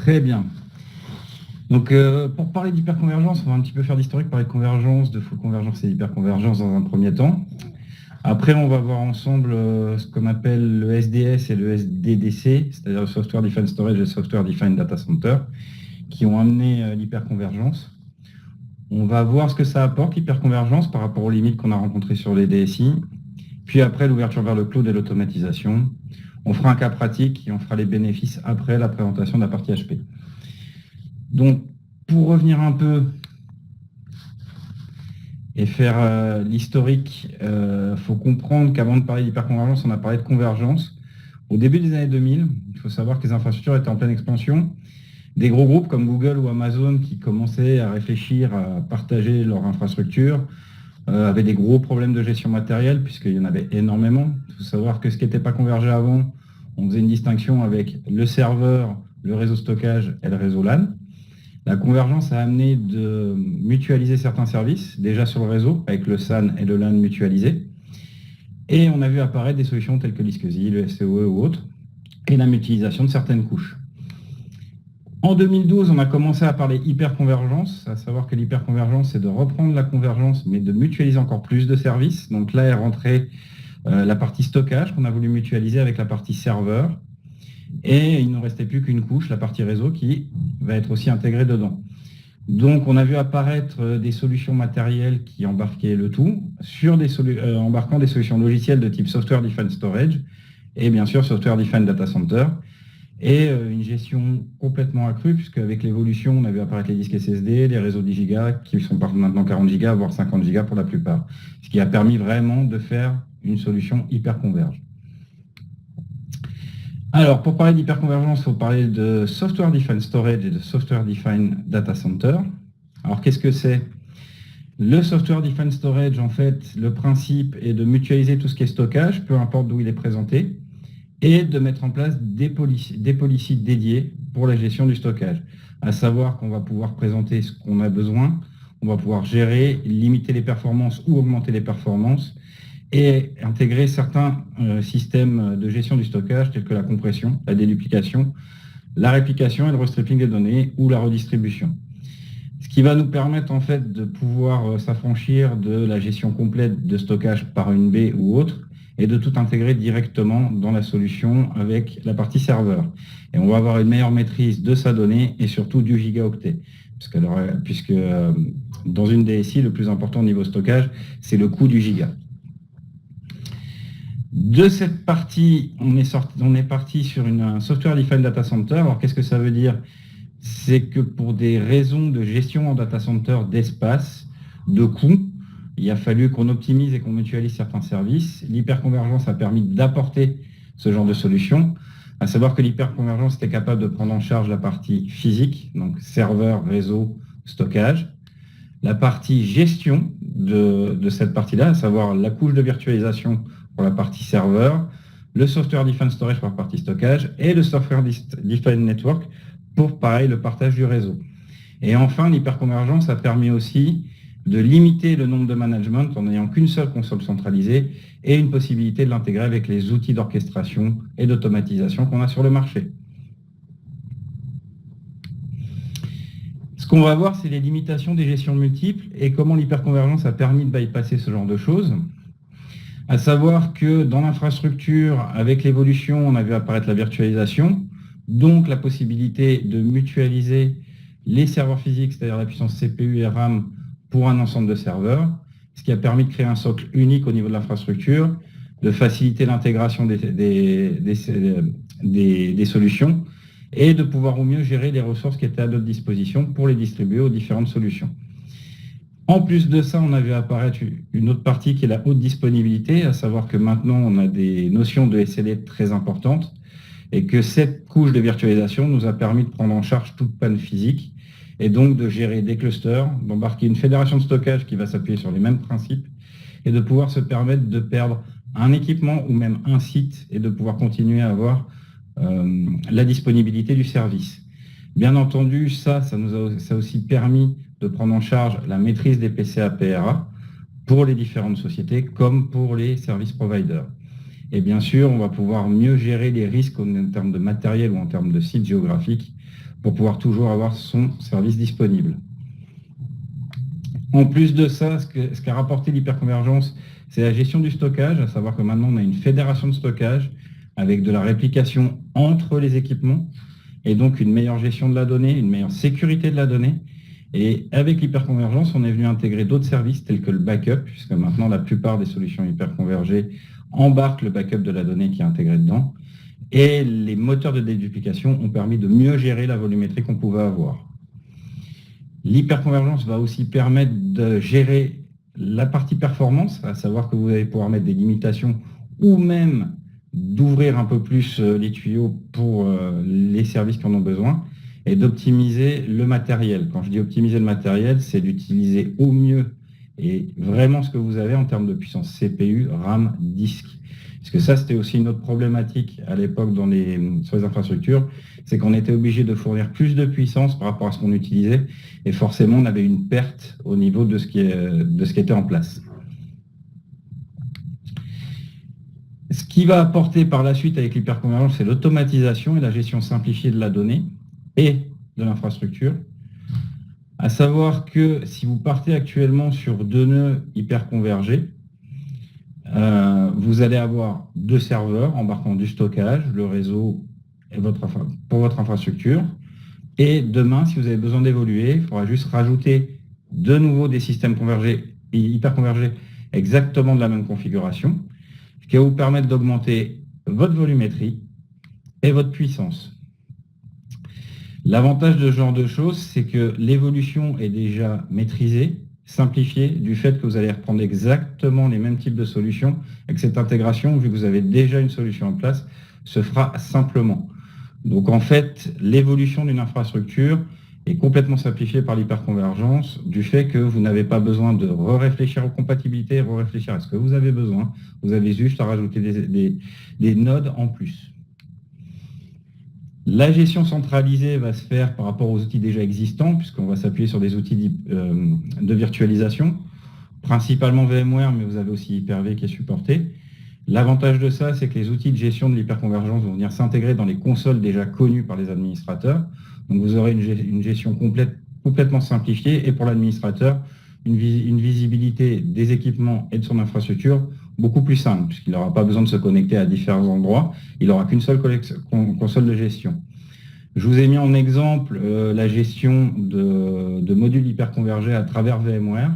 Très bien. Donc, pour parler d'hyperconvergence, on va un petit peu faire d'historique, parler de convergence, de full convergence et d'hyperconvergence dans un premier temps. Après, on va voir ensemble ce qu'on appelle le SDS et le SDDC, c'est-à-dire le Software Defined Storage et le Software Defined Data Center, qui ont amené l'hyperconvergence. On va voir ce que ça apporte, l'hyperconvergence, par rapport aux limites qu'on a rencontrées sur les DSI. Puis après, l'ouverture vers le cloud et l'automatisation. On fera un cas pratique et on fera les bénéfices après la présentation de la partie HP. Donc, pour revenir un peu et faire l'historique, faut comprendre qu'avant de parler d'hyperconvergence, on a parlé de convergence. Au début des années 2000, il faut savoir que les infrastructures étaient en pleine expansion. Des gros groupes comme Google ou Amazon qui commençaient à réfléchir à partager leur infrastructure avaient des gros problèmes de gestion matérielle puisqu'il y en avait énormément. Il faut savoir que ce qui n'était pas convergé avant, on faisait une distinction avec le serveur, le réseau stockage et le réseau LAN. La convergence a amené de mutualiser certains services, déjà sur le réseau, avec le SAN et le LAN mutualisés. Et on a vu apparaître des solutions telles que l'ISCSI, le SCOE ou autres, et la mutualisation de certaines couches. En 2012, on a commencé à parler hyperconvergence, à savoir que l'hyperconvergence, c'est de reprendre la convergence, mais de mutualiser encore plus de services. Donc là est rentrée la partie stockage qu'on a voulu mutualiser avec la partie serveur. Et il ne restait plus qu'une couche, la partie réseau, qui va être aussi intégrée dedans. Donc, on a vu apparaître des solutions matérielles qui embarquaient le tout, embarquant des solutions logicielles de type Software Defined Storage et bien sûr Software Defined Data Center, et une gestion complètement accrue, puisque avec l'évolution, on a vu apparaître les disques SSD, les réseaux 10 Go, qui sont maintenant 40 Go, voire 50 Go pour la plupart, ce qui a permis vraiment de faire une solution hyper converge. Alors, pour parler d'hyperconvergence, il faut parler de Software Defined Storage et de Software Defined Data Center. Alors, qu'est-ce que c'est? Le Software Defined Storage, en fait, le principe est de mutualiser tout ce qui est stockage, peu importe d'où il est présenté, et de mettre en place des policies dédiées pour la gestion du stockage. À savoir qu'on va pouvoir présenter ce qu'on a besoin, on va pouvoir gérer, limiter les performances ou augmenter les performances, et intégrer certains systèmes de gestion du stockage tels que la compression, la déduplication, la réplication et le restripping des données ou la redistribution. Ce qui va nous permettre en fait de pouvoir s'affranchir de la gestion complète de stockage par une baie ou autre et de tout intégrer directement dans la solution avec la partie serveur. Et on va avoir une meilleure maîtrise de sa donnée et surtout du gigaoctet. Puisque dans une DSI, le plus important au niveau stockage, c'est le coût du giga. De cette partie, on est parti sur un Software Defined Data Center. Alors, qu'est-ce que ça veut dire? C'est que pour des raisons de gestion en data center d'espace, de coûts, il a fallu qu'on optimise et qu'on mutualise certains services. L'hyperconvergence a permis d'apporter ce genre de solution, à savoir que l'hyperconvergence était capable de prendre en charge la partie physique, donc serveur, réseau, stockage, la partie gestion de cette partie-là, à savoir la couche de virtualisation pour la partie serveur, le Software Defined Storage pour la partie stockage et le Software Defined Network pour, pareil, le partage du réseau. Et enfin, l'hyperconvergence a permis aussi de limiter le nombre de management en n'ayant qu'une seule console centralisée et une possibilité de l'intégrer avec les outils d'orchestration et d'automatisation qu'on a sur le marché. Ce qu'on va voir, c'est les limitations des gestions multiples et comment l'hyperconvergence a permis de bypasser ce genre de choses. À savoir que dans l'infrastructure, avec l'évolution, on a vu apparaître la virtualisation, donc la possibilité de mutualiser les serveurs physiques, c'est-à-dire la puissance CPU et RAM, pour un ensemble de serveurs, ce qui a permis de créer un socle unique au niveau de l'infrastructure, de faciliter l'intégration des solutions et de pouvoir au mieux gérer les ressources qui étaient à notre disposition pour les distribuer aux différentes solutions. En plus de ça, on a vu apparaître une autre partie qui est la haute disponibilité, à savoir que maintenant, on a des notions de SLA très importantes et que cette couche de virtualisation nous a permis de prendre en charge toute panne physique et donc de gérer des clusters, d'embarquer une fédération de stockage qui va s'appuyer sur les mêmes principes et de pouvoir se permettre de perdre un équipement ou même un site et de pouvoir continuer à avoir la disponibilité du service. Bien entendu, ça a aussi permis de prendre en charge la maîtrise des PCA PRA pour les différentes sociétés comme pour les service providers. Et bien sûr, on va pouvoir mieux gérer les risques en termes de matériel ou en termes de sites géographiques pour pouvoir toujours avoir son service disponible. En plus de ça, ce qu'a rapporté l'hyperconvergence, c'est la gestion du stockage, à savoir que maintenant on a une fédération de stockage avec de la réplication entre les équipements et donc une meilleure gestion de la donnée, une meilleure sécurité de la donnée. Et avec l'hyperconvergence, on est venu intégrer d'autres services tels que le backup, puisque maintenant la plupart des solutions hyperconvergées embarquent le backup de la donnée qui est intégré dedans. Et les moteurs de déduplication ont permis de mieux gérer la volumétrie qu'on pouvait avoir. L'hyperconvergence va aussi permettre de gérer la partie performance, à savoir que vous allez pouvoir mettre des limitations ou même d'ouvrir un peu plus les tuyaux pour les services qui en ont besoin et d'optimiser le matériel. Quand je dis optimiser le matériel, c'est d'utiliser au mieux et vraiment ce que vous avez en termes de puissance CPU, RAM, disque. Parce que ça, c'était aussi une autre problématique à l'époque sur les infrastructures, c'est qu'on était obligé de fournir plus de puissance par rapport à ce qu'on utilisait, et forcément, on avait une perte au niveau de ce qui était en place. Ce qui va apporter par la suite avec l'hyperconvergence, c'est l'automatisation et la gestion simplifiée de la donnée et de l'infrastructure. À savoir que si vous partez actuellement sur 2 nœuds hyperconvergés, vous allez avoir 2 serveurs embarquant du stockage, le réseau pour votre infrastructure. Et demain, si vous avez besoin d'évoluer, il faudra juste rajouter de nouveau des systèmes convergés et hyperconvergés exactement de la même configuration, ce qui va vous permettre d'augmenter votre volumétrie et votre puissance. L'avantage de ce genre de choses, c'est que l'évolution est déjà maîtrisée, simplifiée, du fait que vous allez reprendre exactement les mêmes types de solutions et que cette intégration, vu que vous avez déjà une solution en place, se fera simplement. Donc en fait, l'évolution d'une infrastructure est complètement simplifiée par l'hyperconvergence, du fait que vous n'avez pas besoin de réfléchir aux compatibilités, réfléchir à ce que vous avez besoin, vous avez juste à rajouter des nodes en plus. La gestion centralisée va se faire par rapport aux outils déjà existants, puisqu'on va s'appuyer sur des outils de virtualisation, principalement VMware, mais vous avez aussi Hyper-V qui est supporté. L'avantage de ça, c'est que les outils de gestion de l'hyperconvergence vont venir s'intégrer dans les consoles déjà connues par les administrateurs. Donc vous aurez une gestion complètement simplifiée et pour l'administrateur, une visibilité des équipements et de son infrastructure beaucoup plus simple, puisqu'il n'aura pas besoin de se connecter à différents endroits, il n'aura qu'une seule console de gestion. Je vous ai mis en exemple la gestion de modules hyperconvergés à travers VMware.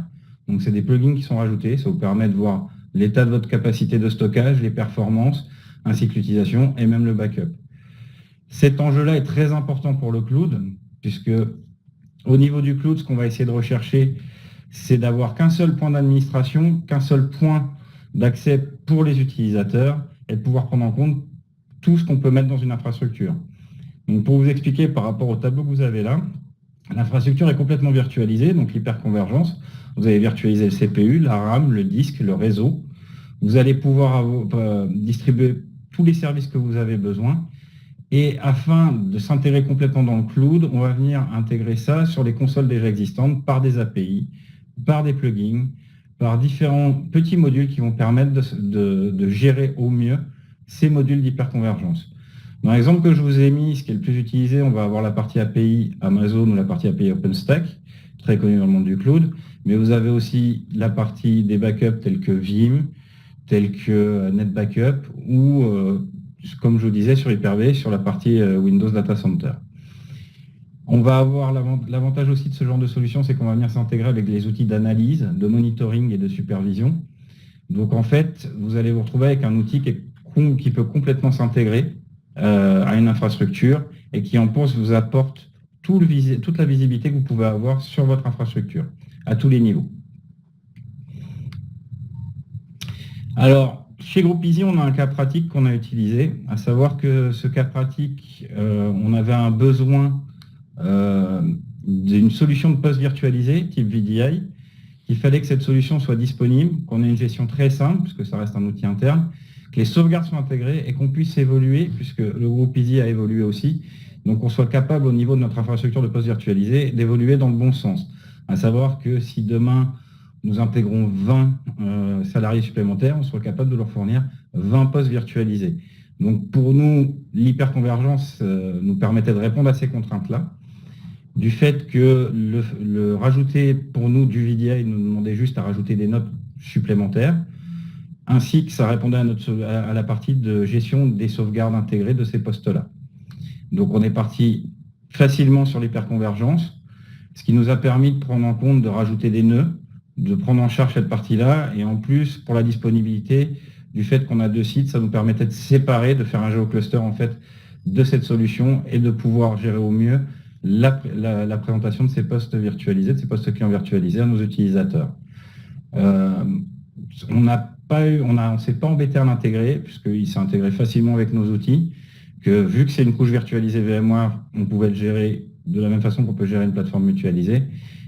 Donc c'est des plugins qui sont rajoutés, ça vous permet de voir l'état de votre capacité de stockage, les performances, ainsi que l'utilisation et même le backup. Cet enjeu-là est très important pour le cloud, puisque au niveau du cloud, ce qu'on va essayer de rechercher, c'est d'avoir qu'un seul point d'administration, qu'un seul point d'accès pour les utilisateurs et de pouvoir prendre en compte tout ce qu'on peut mettre dans une infrastructure. Donc pour vous expliquer par rapport au tableau que vous avez là, l'infrastructure est complètement virtualisée, donc l'hyperconvergence. Vous avez virtualisé le CPU, la RAM, le disque, le réseau. Vous allez pouvoir distribuer tous les services que vous avez besoin. Et afin de s'intégrer complètement dans le cloud, on va venir intégrer ça sur les consoles déjà existantes par des API, par des plugins, par différents petits modules qui vont permettre de gérer au mieux ces modules d'hyperconvergence. Dans l'exemple que je vous ai mis, ce qui est le plus utilisé, on va avoir la partie API Amazon ou la partie API OpenStack, très connue dans le monde du cloud, mais vous avez aussi la partie des backups tels que Vim, tels que NetBackup ou, comme je vous disais, sur Hyper-V, sur la partie Windows Data Center. On va avoir l'avantage aussi de ce genre de solution, c'est qu'on va venir s'intégrer avec les outils d'analyse, de monitoring et de supervision. Donc en fait, vous allez vous retrouver avec un outil qui peut complètement s'intégrer à une infrastructure et qui en plus vous apporte toute la visibilité que vous pouvez avoir sur votre infrastructure, à tous les niveaux. Alors, chez Groupe Easy, on a un cas pratique qu'on a utilisé, à savoir que ce cas pratique, on avait un besoin d'une solution de poste virtualisée type VDI. Il fallait que cette solution soit disponible, qu'on ait une gestion très simple, puisque ça reste un outil interne, que les sauvegardes soient intégrées et qu'on puisse évoluer, puisque le groupe Easy a évolué aussi, donc on soit capable au niveau de notre infrastructure de poste virtualisée d'évoluer dans le bon sens. À savoir que si demain nous intégrons 20 salariés supplémentaires, on soit capable de leur fournir 20 postes virtualisés. Donc pour nous, l'hyperconvergence nous permettait de répondre à ces contraintes-là. Du fait que le rajouter pour nous du VDI nous demandait juste à rajouter des notes supplémentaires, ainsi que ça répondait à la partie de gestion des sauvegardes intégrées de ces postes-là. Donc on est parti facilement sur l'hyperconvergence, ce qui nous a permis de prendre en compte de rajouter des nœuds, de prendre en charge cette partie-là, et en plus, pour la disponibilité, du fait qu'on a 2 sites, ça nous permettait de séparer, de faire un géocluster en fait de cette solution et de pouvoir gérer au mieux la présentation de ces postes virtualisés, de ces postes clients virtualisés à nos utilisateurs. On ne s'est pas embêté à l'intégrer, puisqu'il s'est intégré facilement avec nos outils, que vu que c'est une couche virtualisée VMware, on pouvait le gérer de la même façon qu'on peut gérer une plateforme mutualisée,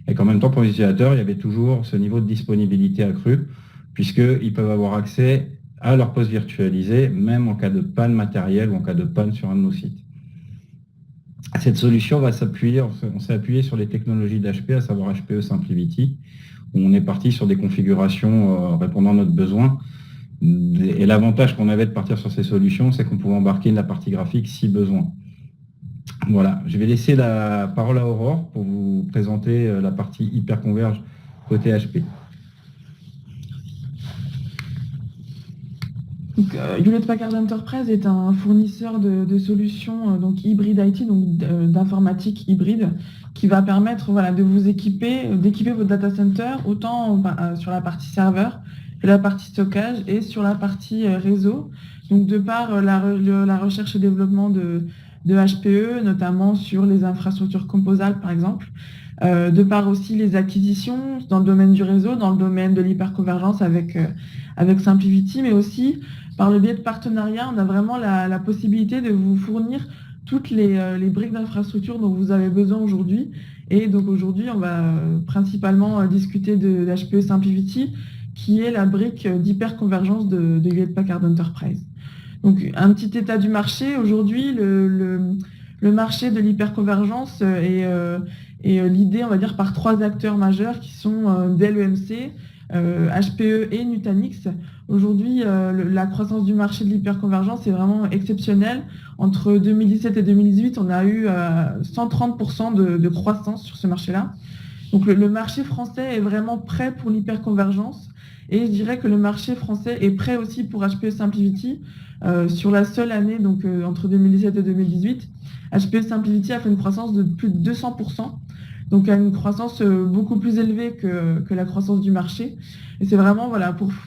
et qu'en même temps, pour les utilisateurs, il y avait toujours ce niveau de disponibilité accru, puisqu'ils peuvent avoir accès à leur poste virtualisé, même en cas de panne matérielle ou en cas de panne sur un de nos sites. Cette solution on s'est appuyé sur les technologies d'HPE, à savoir HPE SimpliVity, où on est parti sur des configurations répondant à notre besoin. Et l'avantage qu'on avait de partir sur ces solutions, c'est qu'on pouvait embarquer la partie graphique si besoin. Voilà, je vais laisser la parole à Aurore pour vous présenter la partie hyperconverge côté HP. Hewlett Packard Enterprise est un fournisseur de solutions donc hybride IT, donc d'informatique hybride, qui va permettre de vous d'équiper votre data center autant sur la partie serveur que la partie stockage et sur la partie réseau. Donc de par la recherche et développement de HPE, notamment sur les infrastructures composables par exemple, de par aussi les acquisitions dans le domaine du réseau, dans le domaine de l'hyperconvergence avec SimpliVity, mais aussi par le biais de partenariats, on a vraiment la possibilité de vous fournir toutes les briques d'infrastructure dont vous avez besoin aujourd'hui. Et donc aujourd'hui, on va principalement discuter de HPE SimpliVity, qui est la brique d'hyperconvergence de Hewlett Packard Enterprise. Donc un petit état du marché. Aujourd'hui, le marché de l'hyperconvergence est l'idée, on va dire, par 3 acteurs majeurs qui sont Dell EMC, HPE et Nutanix. Aujourd'hui, la croissance du marché de l'hyperconvergence est vraiment exceptionnelle. Entre 2017 et 2018, on a eu 130% de croissance sur ce marché-là. Donc le marché français est vraiment prêt pour l'hyperconvergence, et je dirais que le marché français est prêt aussi pour HPE SimpliVity. Sur la seule année, donc entre 2017 et 2018, HPE SimpliVity a fait une croissance de plus de 200%. Donc à une croissance beaucoup plus élevée que la croissance du marché. Et c'est vraiment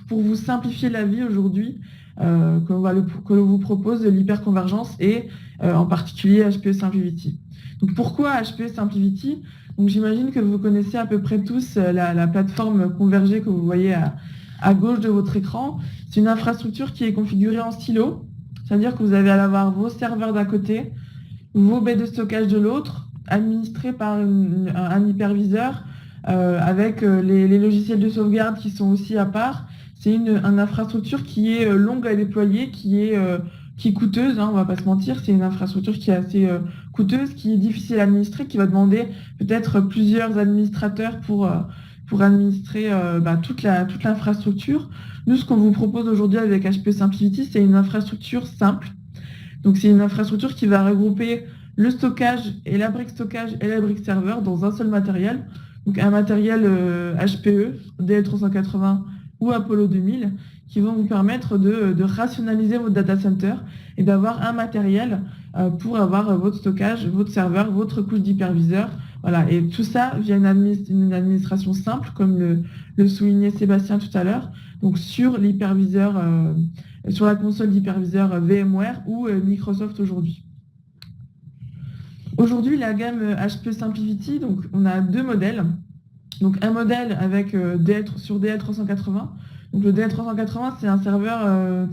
pour vous simplifier la vie aujourd'hui que l'on vous propose de l'hyperconvergence et en particulier HPE SimpliVity. Donc pourquoi HPE SimpliVity? Donc j'imagine que vous connaissez à peu près tous la plateforme convergée que vous voyez à gauche de votre écran. C'est une infrastructure qui est configurée en silo, c'est-à-dire que vous allez avoir vos serveurs d'un côté, vos baies de stockage de l'autre, administrés par un hyperviseur avec les logiciels de sauvegarde qui sont aussi à part. C'est une infrastructure qui est longue à déployer, qui est coûteuse, on ne va pas se mentir. C'est une infrastructure qui est assez coûteuse, qui est difficile à administrer, qui va demander peut-être plusieurs administrateurs pour administrer toute l'infrastructure. Nous, ce qu'on vous propose aujourd'hui avec HPE SimpliVity, c'est une infrastructure simple. Donc c'est une infrastructure qui va regrouper le stockage et la brique stockage et la brique serveur dans un seul matériel. Donc un matériel HPE, DL380 ou Apollo 2000, qui vont vous permettre de rationaliser votre data center et d'avoir un matériel pour avoir votre stockage, votre serveur, votre couche d'hyperviseur. Voilà. Et tout ça via une administration simple, comme le soulignait Sébastien tout à l'heure, donc sur l'hyperviseur, sur la console d'hyperviseur VMware ou Microsoft aujourd'hui. Aujourd'hui, la gamme HPE SimpliVity, donc on a 2 modèles. Donc un modèle avec sur DL380. Donc le DL380, c'est un serveur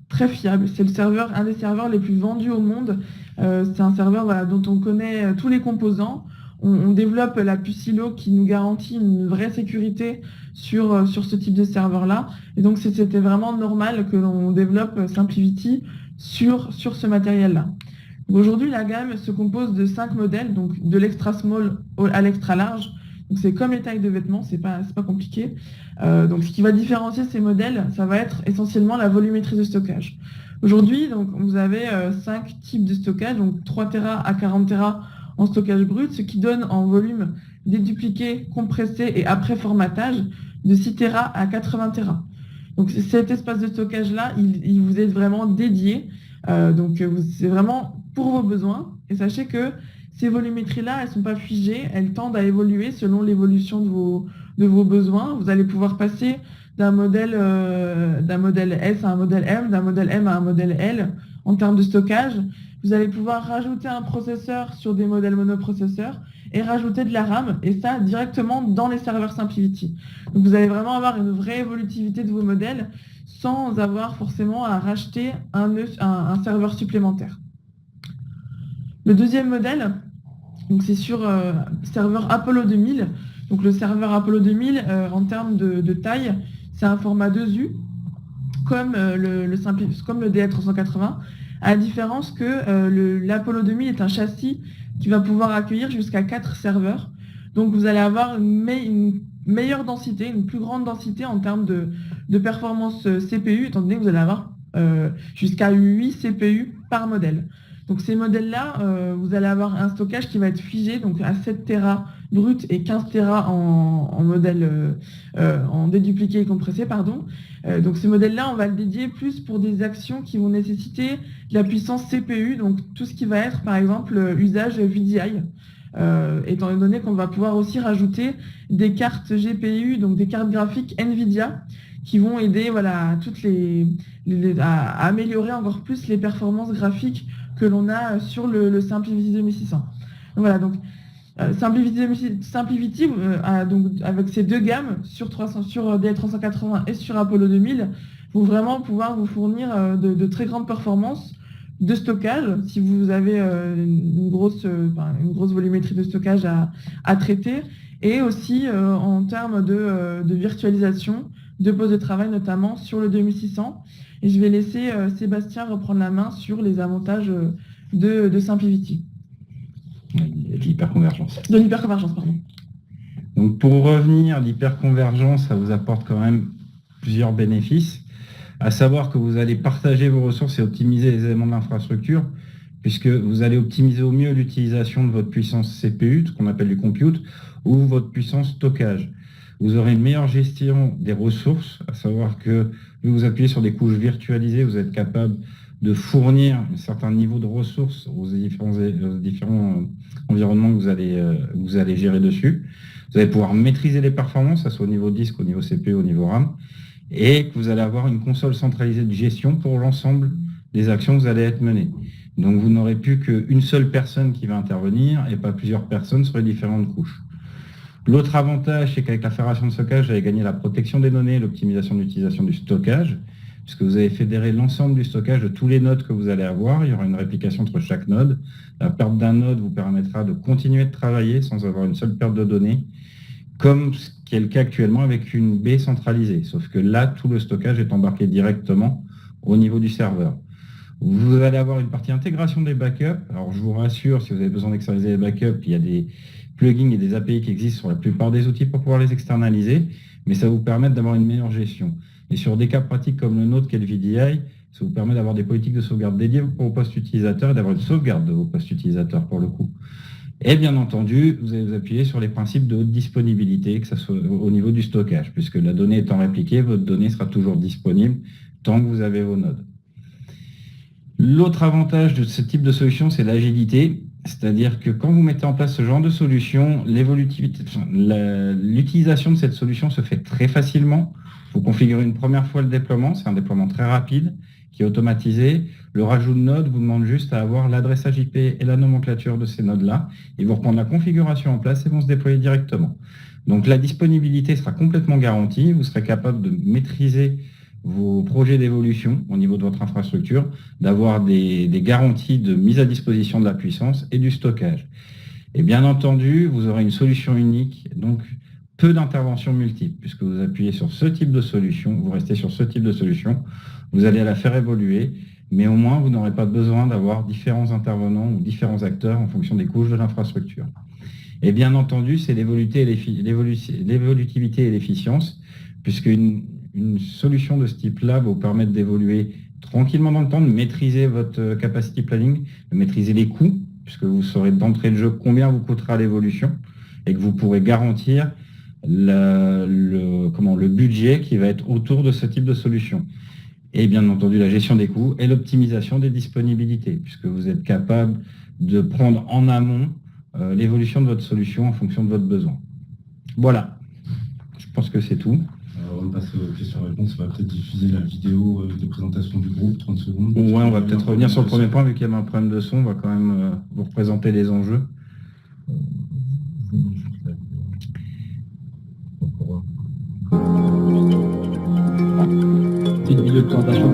très fiable. C'est un des serveurs les plus vendus au monde. C'est un serveur dont on connaît tous les composants. On développe la puce silo qui nous garantit une vraie sécurité sur ce type de serveur-là. Et donc c'était vraiment normal que l'on développe SimpliVity sur ce matériel-là. Aujourd'hui, la gamme se compose de 5 modèles, donc de l'extra small à l'extra large. Donc c'est comme les tailles de vêtements, c'est pas compliqué. Donc ce qui va différencier ces modèles, ça va être essentiellement la volumétrie de stockage. Aujourd'hui, donc, vous avez 5 types de stockage, donc 3 Tera à 40 Tera en stockage brut, ce qui donne en volume dédupliqué, compressé et après formatage de 6 Tera à 80 Tera. Donc cet espace de stockage-là, il vous est vraiment dédié. C'est vraiment pour vos besoins. Et sachez que ces volumétries-là, elles ne sont pas figées, elles tendent à évoluer selon l'évolution de vos besoins. Vous allez pouvoir passer d'un modèle S à un modèle M, d'un modèle M à un modèle L en termes de stockage. Vous allez pouvoir rajouter un processeur sur des modèles monoprocesseurs et rajouter de la RAM, et ça directement dans les serveurs SimpliVity. Donc vous allez vraiment avoir une vraie évolutivité de vos modèles sans avoir forcément à racheter un serveur supplémentaire. Le deuxième modèle, donc c'est sur serveur Apollo 2000. Donc le serveur Apollo 2000, en termes de taille, c'est un format 2U, comme le DL380, à la différence que l'Apollo 2000 est un châssis qui va pouvoir accueillir jusqu'à 4 serveurs. Donc vous allez avoir une meilleure densité, une plus grande densité en termes de performance CPU, étant donné que vous allez avoir jusqu'à 8 CPU par modèle. Donc ces modèles-là, vous allez avoir un stockage qui va être figé, donc à 7 Tera brut et 15 Tera en modèle en dédupliqué et compressé, pardon. Donc ce modèle-là, on va le dédier plus pour des actions qui vont nécessiter de la puissance CPU, donc tout ce qui va être par exemple usage VDI. Étant donné qu'on va pouvoir aussi rajouter des cartes GPU, donc des cartes graphiques NVIDIA, qui vont aider à améliorer encore plus les performances graphiques que l'on a sur le SimpliVity 2600. Donc voilà, donc SimpliVity donc, avec ces deux gammes sur DL380 et sur Apollo 2000, vont vraiment pouvoir vous fournir de très grandes performances de stockage, si vous avez une grosse volumétrie de stockage à traiter, et aussi en termes de virtualisation, de poste de travail, notamment sur le 2600. Et je vais laisser Sébastien reprendre la main sur les avantages de SimpliVity. De l'hyperconvergence. De l'hyperconvergence, pardon. Donc pour revenir, l'hyperconvergence, ça vous apporte quand même plusieurs bénéfices. À savoir que vous allez partager vos ressources et optimiser les éléments de l'infrastructure, puisque vous allez optimiser au mieux l'utilisation de votre puissance CPU, ce qu'on appelle du compute, ou votre puissance stockage. Vous aurez une meilleure gestion des ressources, à savoir que vous appuyez sur des couches virtualisées, vous êtes capable de fournir un certain niveau de ressources aux différents environnements que vous allez gérer dessus. Vous allez pouvoir maîtriser les performances, que ce soit au niveau disque, au niveau CPU, au niveau RAM, et que vous allez avoir une console centralisée de gestion pour l'ensemble des actions que vous allez être menées. Donc vous n'aurez plus qu'une seule personne qui va intervenir et pas plusieurs personnes sur les différentes couches. L'autre avantage, c'est qu'avec la fédération de stockage, vous allez gagner la protection des données et l'optimisation de l'utilisation du stockage, puisque vous allez fédérer l'ensemble du stockage de tous les nodes que vous allez avoir. Il y aura une réplication entre chaque node. La perte d'un node vous permettra de continuer de travailler sans avoir une seule perte de données, comme ce qui est le cas actuellement avec une baie centralisée. Sauf que là, tout le stockage est embarqué directement au niveau du serveur. Vous allez avoir une partie intégration des backups. Alors, je vous rassure, si vous avez besoin d'externaliser les backups, il y a des plugins et des API qui existent sur la plupart des outils pour pouvoir les externaliser, mais ça vous permet d'avoir une meilleure gestion. Et sur des cas pratiques comme le nôtre, qui est le VDI, ça vous permet d'avoir des politiques de sauvegarde dédiées pour vos postes utilisateurs et d'avoir une sauvegarde de vos postes utilisateurs pour le coup. Et bien entendu, vous allez vous appuyer sur les principes de haute disponibilité, que ce soit au niveau du stockage, puisque la donnée étant répliquée, votre donnée sera toujours disponible tant que vous avez vos nodes. L'autre avantage de ce type de solution, c'est l'agilité, c'est-à-dire que quand vous mettez en place ce genre de solution, l'utilisation de cette solution se fait très facilement. Vous configurez une première fois le déploiement, c'est un déploiement très rapide, qui est automatisé. Le rajout de nodes vous demande juste à avoir l'adressage IP et la nomenclature de ces nodes-là. Ils vont reprendre la configuration en place et vont se déployer directement. Donc la disponibilité sera complètement garantie. Vous serez capable de maîtriser vos projets d'évolution au niveau de votre infrastructure, d'avoir des garanties de mise à disposition de la puissance et du stockage. Et bien entendu, vous aurez une solution unique, donc peu d'interventions multiples, puisque vous appuyez sur ce type de solution, vous restez sur ce type de solution, vous allez la faire évoluer, mais au moins vous n'aurez pas besoin d'avoir différents intervenants ou différents acteurs en fonction des couches de l'infrastructure. Et bien entendu, c'est l'évolutivité et l'efficience, puisque une solution de ce type-là va vous permettre d'évoluer tranquillement dans le temps, de maîtriser votre capacity planning, de maîtriser les coûts, puisque vous saurez d'entrée de jeu combien vous coûtera l'évolution et que vous pourrez garantir le budget qui va être autour de ce type de solution. Et bien entendu, la gestion des coûts et l'optimisation des disponibilités, puisque vous êtes capable de prendre en amont l'évolution de votre solution en fonction de votre besoin. Voilà, je pense que c'est tout. Alors, on passe aux questions-réponses. On va peut-être diffuser la vidéo de présentation du groupe, 30 secondes. Ouais, on va peut-être revenir sur le premier point, vu qu'il y a un problème de son. On va quand même vous représenter les enjeux. C'est une vidéo de présentation.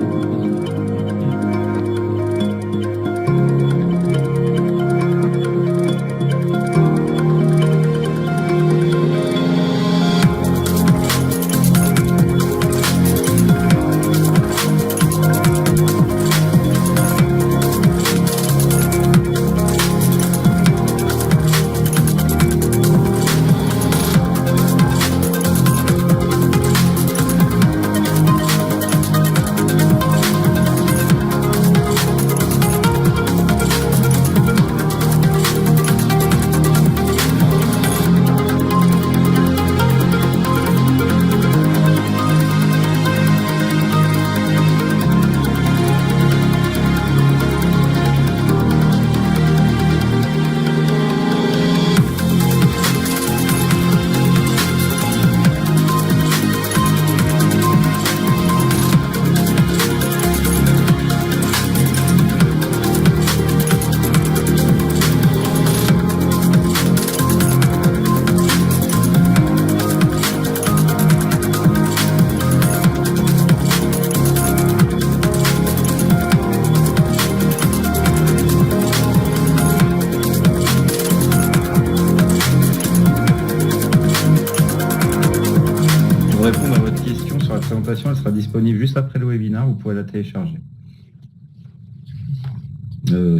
Elle sera disponible juste après le webinaire, vous pourrez la télécharger.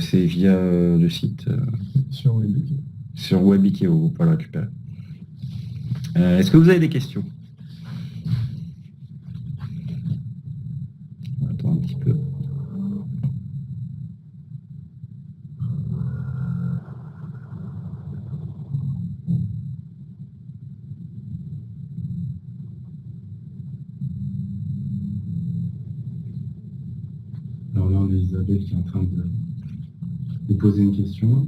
C'est via le site sur Webikeo, vous pourrez la récupérer. Est-ce que vous avez des questions? On va attendre un petit peu. Alors là, on a Isabelle qui est en train de poser une question.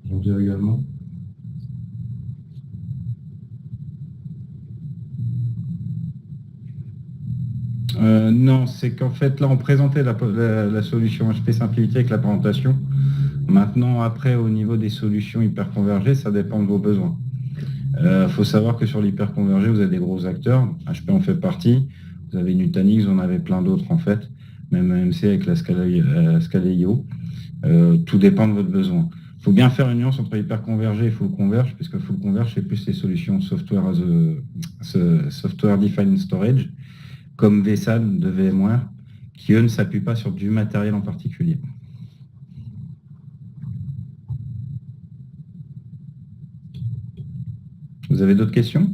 Jean-Pierre également. Non, c'est qu'en fait, là, on présentait la solution HP Simplicity avec la présentation. Maintenant, après, au niveau des solutions hyperconvergées, ça dépend de vos besoins. Faut savoir que sur l'hyperconvergé, vous avez des gros acteurs. HP en fait partie. Vous avez Nutanix, vous en avez plein d'autres, en fait. Même AMC avec la Scala.io. Tout dépend de votre besoin. Il faut bien faire une nuance entre hyperconvergé et full converge, puisque full converge, c'est plus les solutions software defined storage, comme vSAN de VMware, qui eux ne s'appuient pas sur du matériel en particulier. Vous avez d'autres questions ?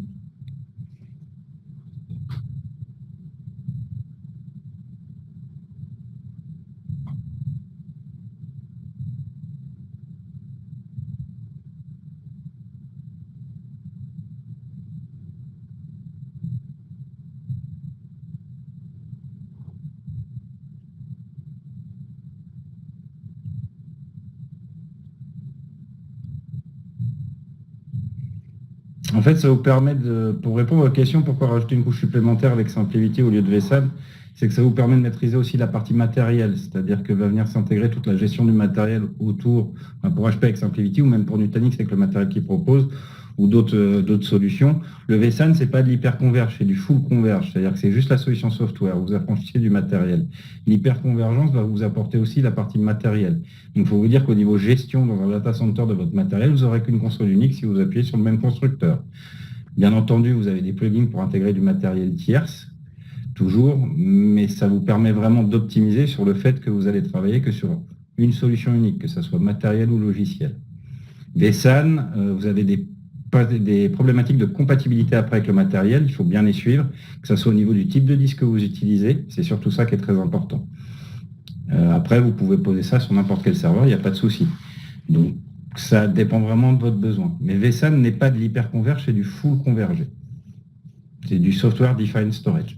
En fait, ça vous permet pour répondre à votre question, pourquoi rajouter une couche supplémentaire avec Simplicity au lieu de vSAN, c'est que ça vous permet de maîtriser aussi la partie matérielle, c'est-à-dire que va venir s'intégrer toute la gestion du matériel autour, pour HP avec Simplicity ou même pour Nutanix avec le matériel qu'ils proposent ou d'autres solutions. Le vSAN, c'est pas de l'hyperconverge, c'est du full converge, c'est-à-dire que c'est juste la solution software, vous affranchissez du matériel. L'hyperconvergence va vous apporter aussi la partie matérielle. Donc, il faut vous dire qu'au niveau gestion dans un data center de votre matériel, vous n'aurez qu'une console unique si vous appuyez sur le même constructeur. Bien entendu, vous avez des plugins pour intégrer du matériel tierce, toujours, mais ça vous permet vraiment d'optimiser sur le fait que vous allez travailler que sur une solution unique, que ce soit matériel ou logiciel. vSAN, vous avez des problématiques de compatibilité après avec le matériel, il faut bien les suivre, que ce soit au niveau du type de disque que vous utilisez, c'est surtout ça qui est très important. Après, vous pouvez poser ça sur n'importe quel serveur, il n'y a pas de souci. Donc, ça dépend vraiment de votre besoin. Mais vSAN n'est pas de l'hyperconverge, c'est du full convergé. C'est du software defined storage.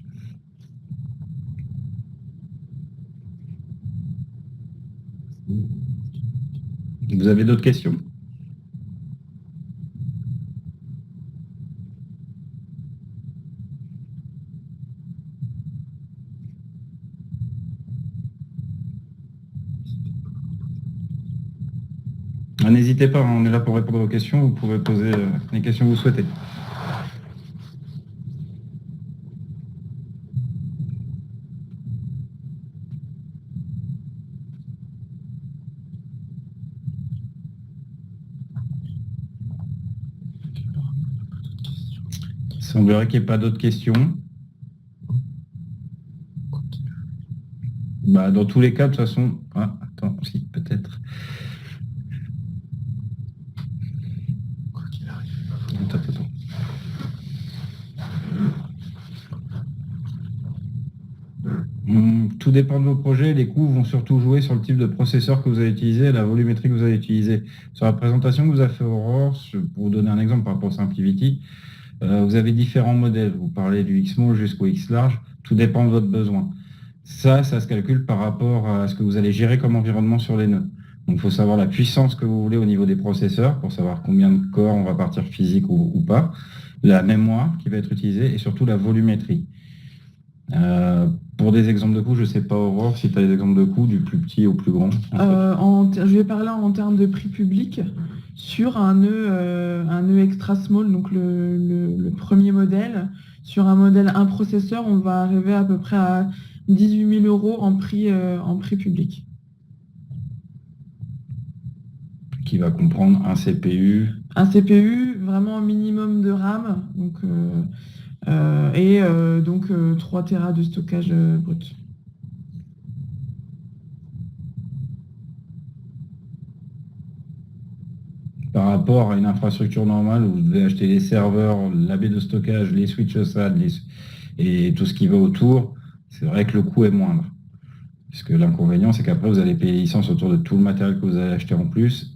Vous avez d'autres questions? N'hésitez pas, on est là pour répondre aux questions. Vous pouvez poser les questions que vous souhaitez. Il semblerait qu'il n'y ait pas d'autres questions. Dans tous les cas, de toute façon... Ah, attends, si, peut-être. Attends. Tout dépend de vos projets. Les coûts vont surtout jouer sur le type de processeur que vous allez utiliser et la volumétrie que vous allez utiliser. Sur la présentation que vous avez fait Aurore, pour vous donner un exemple par rapport au SimpliVity, vous avez différents modèles. Vous parlez du XMall jusqu'au XLarge. Tout dépend de votre besoin. Ça se calcule par rapport à ce que vous allez gérer comme environnement sur les nœuds. Donc, il faut savoir la puissance que vous voulez au niveau des processeurs pour savoir combien de corps on va partir physique ou pas, la mémoire qui va être utilisée et surtout la volumétrie. Pour des exemples de coûts, je ne sais pas, Aurore, si tu as des exemples de coûts du plus petit au plus grand. Je vais parler en termes de prix public sur un nœud extra small, donc le premier modèle. Sur un processeur, on va arriver à peu près à 18 000 € en prix public. Qui va comprendre un CPU. Un CPU, vraiment un minimum de RAM, donc 3 Tera de stockage brut. Par rapport à une infrastructure normale où vous devez acheter les serveurs, la baie de stockage, les switches SAD et tout ce qui va autour, c'est vrai que le coût est moindre. Puisque l'inconvénient, c'est qu'après, vous allez payer les licences autour de tout le matériel que vous allez acheter en plus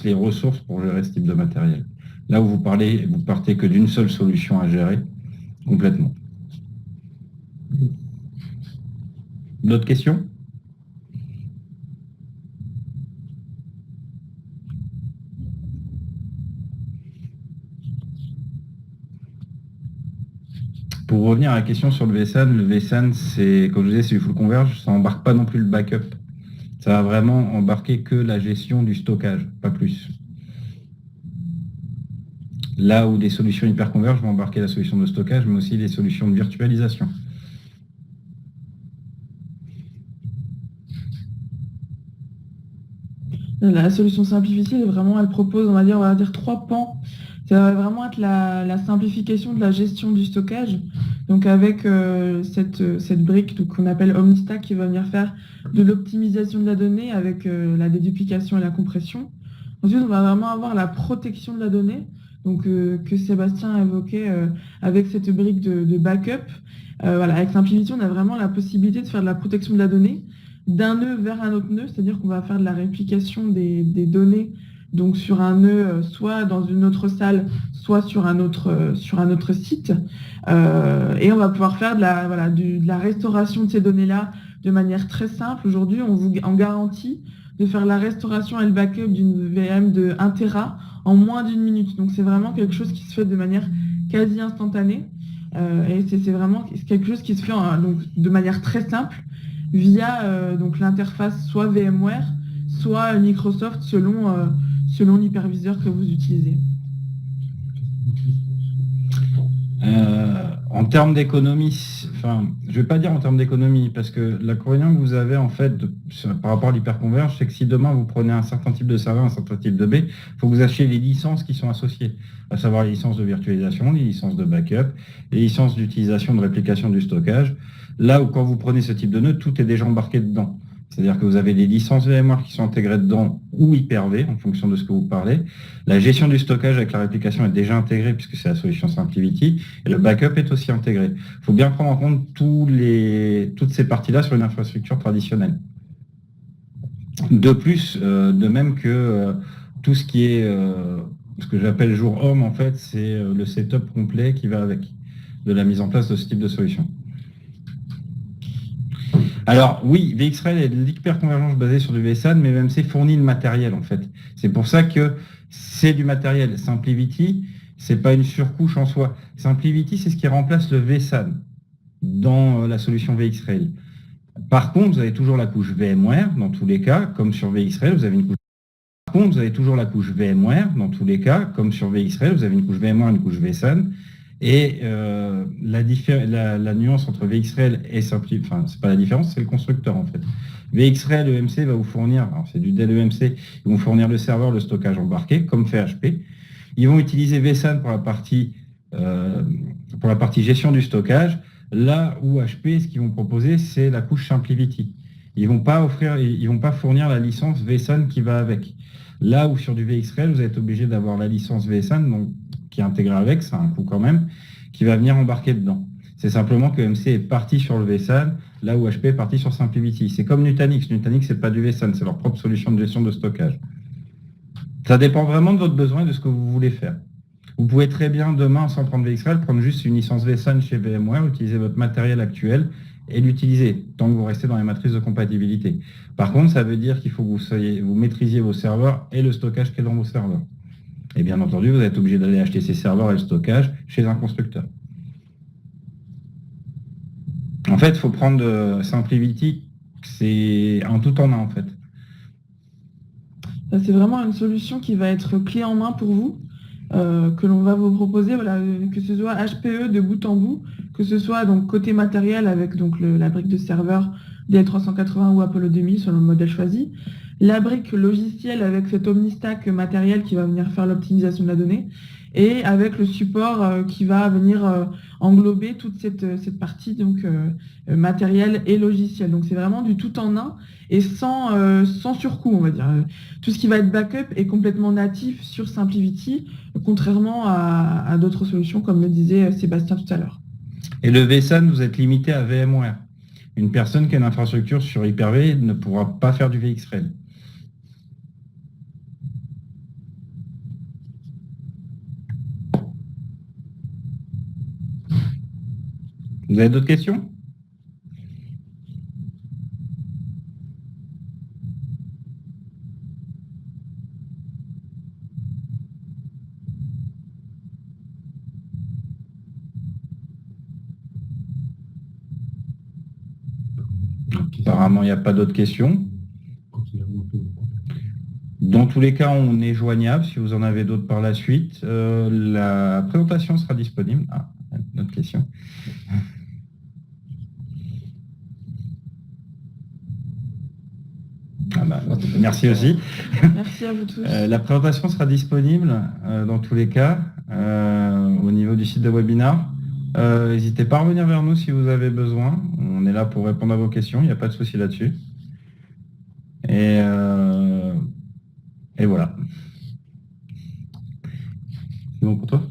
les ressources pour gérer ce type de matériel. Là où vous partez que d'une seule solution à gérer, complètement. D'autres questions ? Pour revenir à la question sur le vSAN, c'est, comme je disais, c'est du full converge, ça n'embarque pas non plus le backup. Ça va vraiment embarquer que la gestion du stockage, pas plus. Là où des solutions hyperconvergent vont embarquer la solution de stockage, mais aussi des solutions de virtualisation. La solution SimpliVity, elle propose, on va dire 3 pans. Ça va vraiment être la simplification de la gestion du stockage. Donc avec cette brique qu'on appelle OmniStack qui va venir faire de l'optimisation de la donnée avec la déduplication et la compression. Ensuite, on va vraiment avoir la protection de la donnée, donc que Sébastien a évoqué avec cette brique de backup. Avec SimpliVity, on a vraiment la possibilité de faire de la protection de la donnée d'un nœud vers un autre nœud, c'est-à-dire qu'on va faire de la réplication des données donc sur un nœud, soit dans une autre salle, soit sur un autre site. Et on va pouvoir faire de la restauration de ces données-là de manière très simple. Aujourd'hui, on vous garantit de faire la restauration et le backup d'une VM de 1 Tera en moins d'1 minute. Donc c'est vraiment quelque chose qui se fait de manière quasi instantanée. Et c'est vraiment quelque chose qui se fait donc, de manière très simple via donc l'interface soit VMware, soit Microsoft selon l'hyperviseur que vous utilisez. En termes d'économie, je ne vais pas dire en termes d'économie, parce que l'inconvénient que vous avez en fait par rapport à l'hyperconverge, c'est que si demain vous prenez un certain type de serveur, un certain type de baie, il faut que vous achetiez les licences qui sont associées, à savoir les licences de virtualisation, les licences de backup, les licences d'utilisation de réplication du stockage. Là où quand vous prenez ce type de nœud, tout est déjà embarqué dedans. C'est-à-dire que vous avez des licences VMware qui sont intégrées dedans ou Hyper-V, en fonction de ce que vous parlez. La gestion du stockage avec la réplication est déjà intégrée puisque c'est la solution SimpliVity. Et le backup est aussi intégré. Il faut bien prendre en compte toutes ces parties-là sur une infrastructure traditionnelle. De plus, de même que tout ce qui est ce que j'appelle jour homme, en fait, c'est le setup complet qui va avec, de la mise en place de ce type de solution. Alors oui, VxRail est de l'hyperconvergence basée sur du VSAN, mais MMC fournit le matériel en fait. C'est pour ça que c'est du matériel. SimpliVity, c'est pas une surcouche en soi. SimpliVity, c'est ce qui remplace le VSAN dans la solution VxRail. Par contre, vous avez toujours la couche VMware dans tous les cas, comme sur VxRail, vous avez une couche. Par contre, vous avez toujours la couche VMware dans tous les cas, comme sur VxRail, vous avez une couche VMware et une couche vSAN. Et la nuance entre VxRail et SimpliVity, enfin, c'est pas la différence, c'est le constructeur en fait. VxRail EMC va vous fournir, alors c'est du Dell EMC, ils vont fournir le serveur, le stockage embarqué, comme fait HP. Ils vont utiliser vSAN pour la partie gestion du stockage. Là où HP, ce qu'ils vont proposer, c'est la couche SimpliVity. Ils vont pas fournir la licence vSAN qui va avec. Là où sur du VxRail, vous êtes obligé d'avoir la licence vSAN, donc qui est intégrée avec, ça a un coût quand même, qui va venir embarquer dedans. C'est simplement que MC est parti sur le vSAN, là où HP est parti sur SimpliVity. C'est comme Nutanix. Nutanix, c'est pas du vSAN, c'est leur propre solution de gestion de stockage. Ça dépend vraiment de votre besoin et de ce que vous voulez faire. Vous pouvez très bien, demain, sans prendre VxRail, prendre juste une licence vSAN chez VMware, utiliser votre matériel actuel et l'utiliser, tant que vous restez dans les matrices de compatibilité. Par contre, ça veut dire qu'il faut que vous maîtrisiez vos serveurs et le stockage qui est dans vos serveurs. Et bien entendu, vous êtes obligé d'aller acheter ces serveurs et le stockage chez un constructeur. En fait, il faut prendre SimpliVity, c'est un tout en un en fait. C'est vraiment une solution qui va être clé en main pour vous, que l'on va vous proposer, voilà, que ce soit HPE de bout en bout, que ce soit donc côté matériel avec donc la brique de serveur DL380 ou Apollo 2000 selon le modèle choisi, la brique logicielle avec cet OmniStack matériel qui va venir faire l'optimisation de la donnée, et avec le support qui va venir englober toute cette partie donc matériel et logiciel. Donc c'est vraiment du tout en un et sans surcoût, on va dire. Tout ce qui va être backup est complètement natif sur SimpliVity, contrairement à d'autres solutions, comme le disait Sébastien tout à l'heure. Et le vSAN, vous êtes limité à VMware. Une personne qui a une infrastructure sur Hyper-V ne pourra pas faire du VxRail. Vous avez d'autres questions ? Apparemment, il n'y a pas d'autres questions. Dans tous les cas, on est joignable si vous en avez d'autres par la suite. La présentation sera disponible. Ah, une autre question. Ah bah, merci aussi. Merci à vous tous. La présentation sera disponible dans tous les cas au niveau du site de webinar. N'hésitez pas à revenir vers nous si vous avez besoin. On est là pour répondre à vos questions, il n'y a pas de souci là-dessus. Et voilà. C'est bon pour toi ?